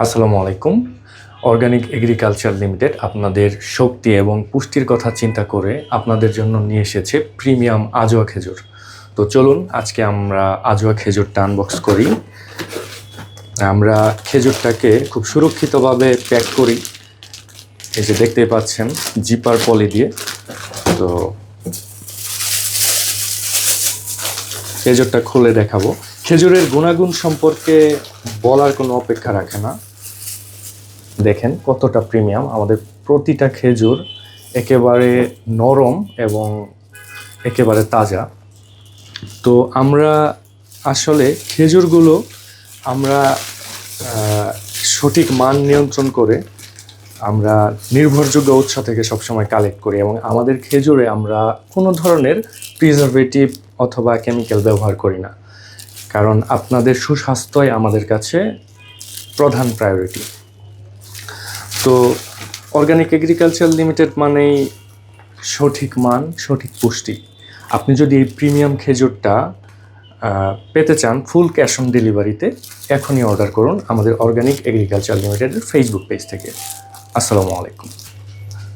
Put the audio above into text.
আসসালামু আলাইকুম। Organic agriculture limited আপনাদের শক্তি এবং পুষ্টির কথা চিন্তা করে আপনাদের জন্য নিয়ে এসেছে প্রিমিয়াম আজোয়া খেজুর। তো চলুন আজকে আমরা আজোয়া খেজুরটা আনবক্স করি। আমরা খেজুরটাকে খুব সুরক্ষিতভাবে প্যাক করি, এই যে দেখতেই পাচ্ছেন জিপার পলি দিয়ে। তো খেজুরটা খুলে দেখাবো। খেজুরের গুণাগুণ সম্পর্কে বলার কোনো অপেক্ষা রাখে না। দেখেন কতটা প্রিমিয়াম, আমাদের প্রতিটা খেজুর একেবারে নরম এবং একেবারে তাজা। তো আমরা আসলে খেজুরগুলো আমরা সঠিক মান নিয়ন্ত্রণ করে আমরা নির্ভরযোগ্য উৎস থেকে সবসময় কালেক্ট করি, এবং আমাদের খেজুরে আমরা কোনো ধরনের প্রিজারভেটিভ অথবা কেমিক্যাল ব্যবহার করি না, কারণ আপনাদের সুস্বাস্থ্যই আমাদের কাছে প্রধান প্রায়োরিটি। তো অর্গানিক এগ্রিকালচার লিমিটেড মানেই সঠিক মান, সঠিক পুষ্টি। আপনি যদি এই প্রিমিয়াম খেজুরটা পেতে চান ফুল ক্যাশ অন ডেলিভারিতে, এখনই অর্ডার করুন আমাদের অর্গানিক এগ্রিকালচার লিমিটেডের ফেসবুক পেজ থেকে। আসসালামু আলাইকুম।